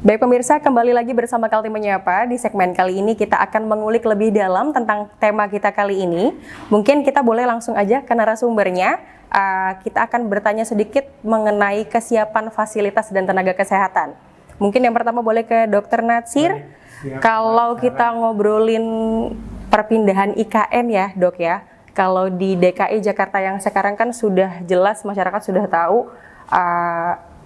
Baik pemirsa, kembali lagi bersama Kaltim Menyapa. Di segmen kali ini kita akan mengulik lebih dalam tentang tema kita kali ini. Mungkin kita boleh langsung aja ke narasumbernya. Kita akan bertanya sedikit mengenai kesiapan fasilitas dan tenaga kesehatan. Mungkin yang pertama boleh ke Dr. Natsir. Kalau kita ngobrolin perpindahan IKN ya dok ya. Kalau di DKI Jakarta yang sekarang kan sudah jelas masyarakat sudah tahu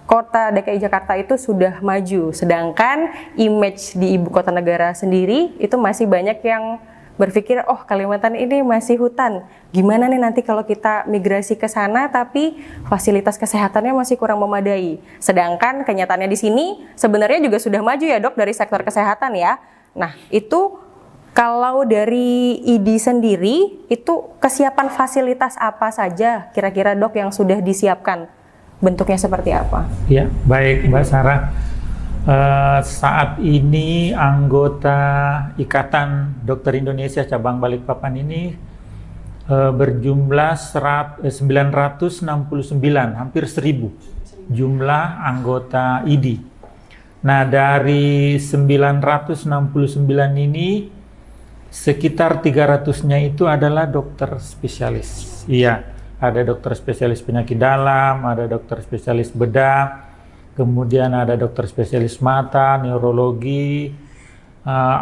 Kota DKI Jakarta itu sudah maju, sedangkan image di ibu kota negara sendiri itu masih banyak yang berpikir, oh Kalimantan ini masih hutan, gimana nih nanti kalau kita migrasi ke sana tapi fasilitas kesehatannya masih kurang memadai. Sedangkan kenyataannya di sini sebenarnya juga sudah maju ya dok dari sektor kesehatan ya. Nah itu kalau dari ID sendiri itu kesiapan fasilitas apa saja kira-kira dok yang sudah disiapkan? Bentuknya seperti apa? Ya, baik Mbak Sarah. Saat ini anggota Ikatan Dokter Indonesia Cabang Balikpapan ini berjumlah 969, hampir 1000 jumlah anggota ID. Nah, dari 969 ini sekitar 300-nya itu adalah dokter spesialis. Iya. Ada dokter spesialis penyakit dalam, ada dokter spesialis bedah, kemudian ada dokter spesialis mata, neurologi,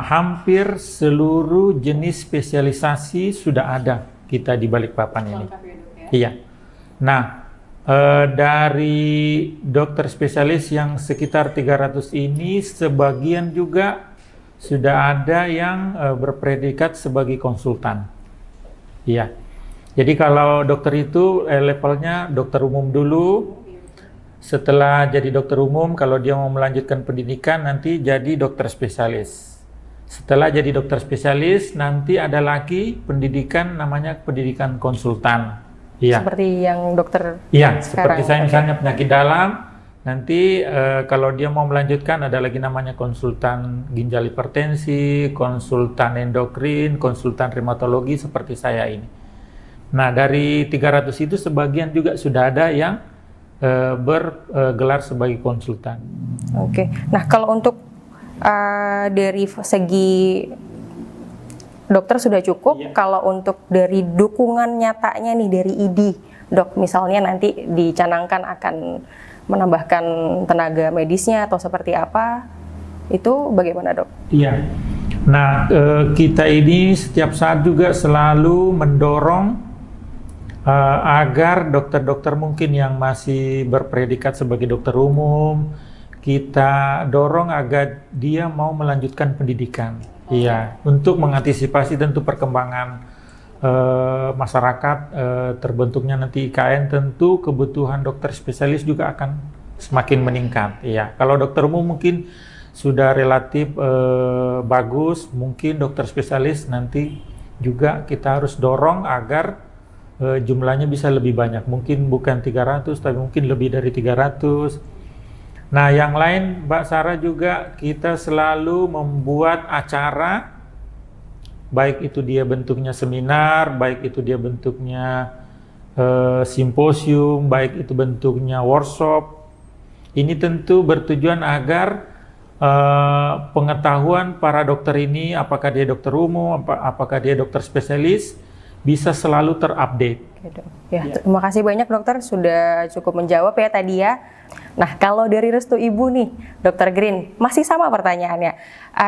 hampir seluruh jenis spesialisasi sudah ada kita di Balikpapan ini. Iya. Nah, dari dokter spesialis yang sekitar 300 ini, sebagian juga sudah ada yang berpredikat sebagai konsultan. Iya. Jadi kalau dokter itu levelnya dokter umum dulu, setelah jadi dokter umum kalau dia mau melanjutkan pendidikan nanti jadi dokter spesialis. Setelah jadi dokter spesialis nanti ada lagi pendidikan namanya pendidikan konsultan. Iya. Seperti yang dokter Iya, seperti saya misalnya penyakit dalam, nanti kalau dia mau melanjutkan ada lagi namanya konsultan ginjal hipertensi, konsultan endokrin, konsultan reumatologi seperti saya ini. Nah, dari 300 itu sebagian juga sudah ada yang bergelar sebagai konsultan. Oke. Nah, kalau untuk dari segi dokter sudah cukup, iya. Kalau untuk dari dukungan nyatanya nih dari ID, dok, misalnya nanti dicanangkan akan menambahkan tenaga medisnya atau seperti apa, itu bagaimana dok? Iya. Nah, kita ini setiap saat juga selalu mendorong agar dokter-dokter mungkin yang masih berpredikat sebagai dokter umum, kita dorong agar dia mau melanjutkan pendidikan. Iya, untuk mengantisipasi tentu perkembangan masyarakat, terbentuknya nanti IKN, tentu kebutuhan dokter spesialis juga akan semakin meningkat. Iya, kalau dokter umum mungkin sudah relatif bagus, mungkin dokter spesialis nanti juga kita harus dorong agar jumlahnya bisa lebih banyak, mungkin bukan 300 tapi mungkin lebih dari 300. Nah, yang lain Mbak Sarah juga kita selalu membuat acara, baik itu dia bentuknya seminar, baik itu dia bentuknya simposium, baik itu bentuknya workshop. Ini tentu bertujuan agar pengetahuan para dokter ini, apakah dia dokter umum, apakah dia dokter spesialis, bisa selalu terupdate. Ya, terima kasih banyak dokter sudah cukup menjawab ya tadi ya. Nah, kalau dari restu ibu nih, Dokter Green, masih sama pertanyaannya.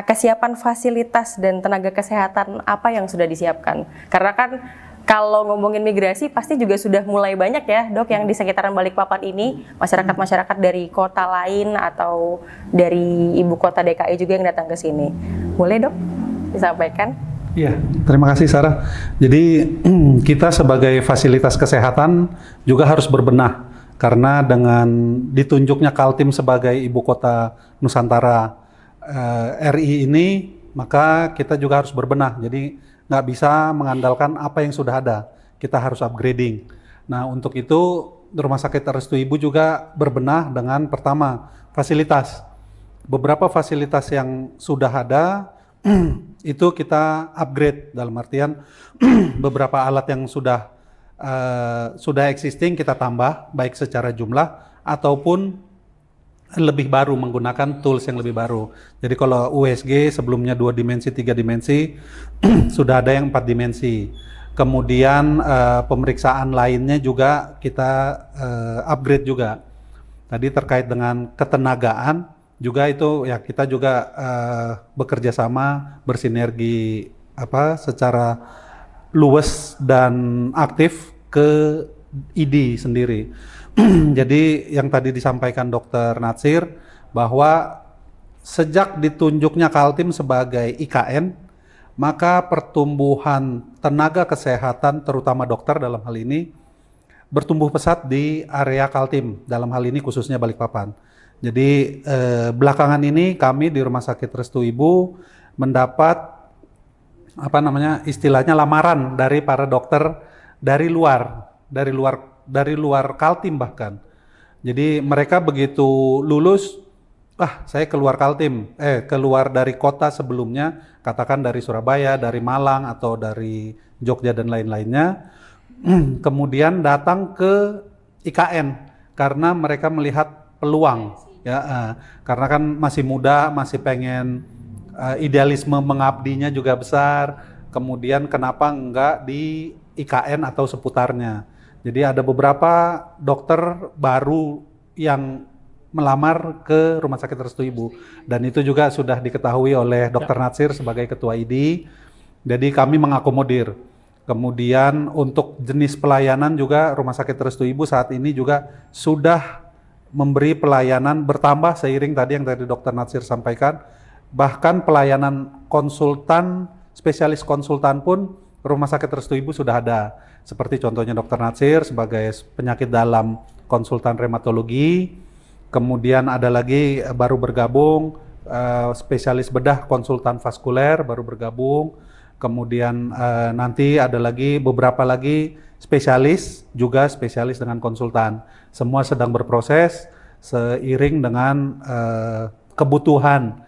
Kesiapan fasilitas dan tenaga kesehatan apa yang sudah disiapkan? Karena kan kalau ngomongin migrasi pasti juga sudah mulai banyak ya dok yang di sekitaran Balikpapan ini, masyarakat-masyarakat dari kota lain atau dari ibu kota DKI juga yang datang ke sini. Boleh dok disampaikan? Iya, terima kasih Sarah. Jadi kita sebagai fasilitas kesehatan juga harus berbenah karena dengan ditunjuknya Kaltim sebagai ibu kota Nusantara RI ini, maka kita juga harus berbenah. Jadi nggak bisa mengandalkan apa yang sudah ada, kita harus upgrading. Nah, untuk itu Rumah Sakit Restu Ibu juga berbenah dengan pertama fasilitas. Beberapa fasilitas yang sudah ada itu kita upgrade, dalam artian beberapa alat yang sudah existing kita tambah baik secara jumlah ataupun lebih baru, menggunakan tools yang lebih baru. Jadi kalau USG sebelumnya 2 dimensi, 3 dimensi, sudah ada yang 4 dimensi. Kemudian pemeriksaan lainnya juga kita upgrade juga. Tadi terkait dengan ketenagaan juga itu ya kita juga bekerja sama, bersinergi secara luwes dan aktif ke ID sendiri. Jadi yang tadi disampaikan Dr. Natsir bahwa sejak ditunjuknya Kaltim sebagai IKN, maka pertumbuhan tenaga kesehatan terutama dokter dalam hal ini bertumbuh pesat di area Kaltim, dalam hal ini khususnya Balikpapan. Jadi belakangan ini kami di Rumah Sakit Restu Ibu mendapat istilahnya lamaran dari para dokter dari luar Kaltim bahkan. Jadi mereka begitu lulus, saya keluar Kaltim, keluar dari kota sebelumnya, katakan dari Surabaya, dari Malang atau dari Jogja dan lain-lainnya, kemudian datang ke IKN karena mereka melihat peluang, ya, karena kan masih muda, masih pengen idealisme mengabdinya juga besar. Kemudian kenapa enggak di IKN atau seputarnya? Jadi ada beberapa dokter baru yang melamar ke Rumah Sakit Restu Ibu dan itu juga sudah diketahui oleh Dr. Natsir sebagai Ketua ID. Jadi kami mengakomodir. Kemudian untuk jenis pelayanan juga Rumah Sakit Restu Ibu saat ini juga sudah memberi pelayanan bertambah seiring tadi yang tadi Dr. Natsir sampaikan. Bahkan pelayanan konsultan, spesialis konsultan pun Rumah Sakit Restu Ibu sudah ada. Seperti contohnya Dr. Natsir sebagai penyakit dalam konsultan reumatologi. Kemudian ada lagi baru bergabung spesialis bedah konsultan vaskuler baru bergabung. Kemudian nanti ada lagi beberapa lagi spesialis juga spesialis dengan konsultan. Semua sedang berproses seiring dengan kebutuhan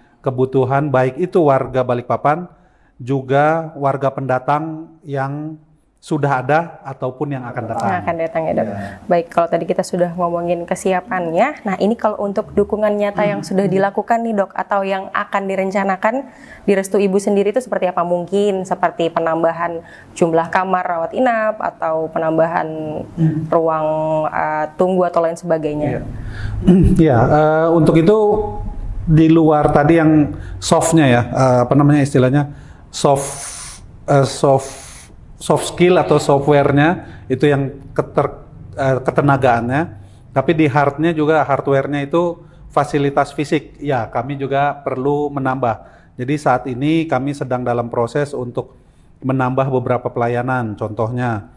baik itu warga Balikpapan juga warga pendatang yang sudah ada ataupun yang akan datang. Yang akan datang ya dok. Baik, kalau tadi kita sudah ngomongin kesiapannya, nah ini kalau untuk dukungan nyata yang sudah dilakukan nih dok, atau yang akan direncanakan di Restu Ibu sendiri itu seperti apa? Mungkin seperti penambahan jumlah kamar rawat inap atau penambahan ruang tunggu atau lain sebagainya. Ya, untuk itu di luar tadi yang softnya ya, istilahnya soft skill atau softwarenya itu yang ketenagaannya, tapi di hardnya juga hardwarenya itu fasilitas fisik ya kami juga perlu menambah. Jadi saat ini kami sedang dalam proses untuk menambah beberapa pelayanan, contohnya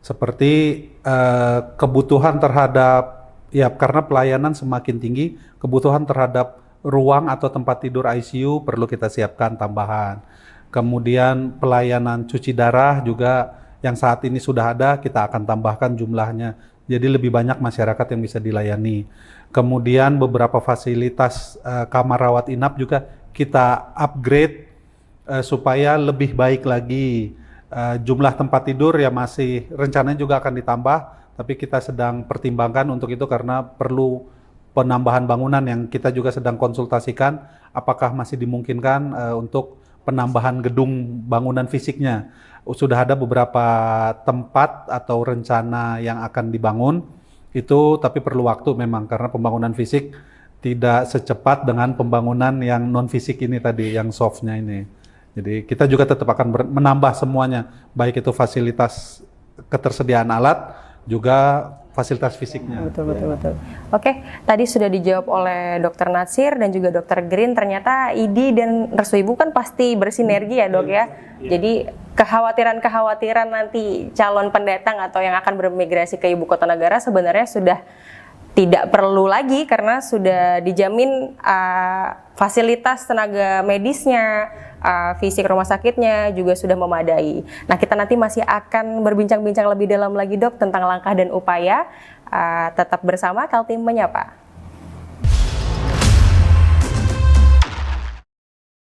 seperti kebutuhan terhadap karena pelayanan semakin tinggi, kebutuhan terhadap ruang atau tempat tidur ICU perlu kita siapkan tambahan. Kemudian pelayanan cuci darah juga yang saat ini sudah ada, kita akan tambahkan jumlahnya. Jadi lebih banyak masyarakat yang bisa dilayani. Kemudian beberapa fasilitas kamar rawat inap juga kita upgrade supaya lebih baik lagi. Jumlah tempat tidur ya masih rencananya juga akan ditambah, tapi kita sedang pertimbangkan untuk itu karena perlu penambahan bangunan yang kita juga sedang konsultasikan apakah masih dimungkinkan untuk penambahan gedung bangunan fisiknya. Sudah ada beberapa tempat atau rencana yang akan dibangun itu, tapi perlu waktu memang karena pembangunan fisik tidak secepat dengan pembangunan yang non fisik ini tadi, yang softnya ini. Jadi kita juga tetap akan menambah semuanya, baik itu fasilitas ketersediaan alat juga fasilitas fisiknya. Betul. Oke, tadi sudah dijawab oleh Dr. Natsir dan juga Dr. Green. Ternyata ID dan Restu Ibu kan pasti bersinergi ya dok ya. Jadi kekhawatiran nanti calon pendatang atau yang akan bermigrasi ke ibu kota negara sebenarnya sudah tidak perlu lagi karena sudah dijamin fasilitas tenaga medisnya, fisik rumah sakitnya juga sudah memadai. Nah, kita nanti masih akan berbincang-bincang lebih dalam lagi dok tentang langkah dan upaya. Tetap bersama Kaltim Menyapa.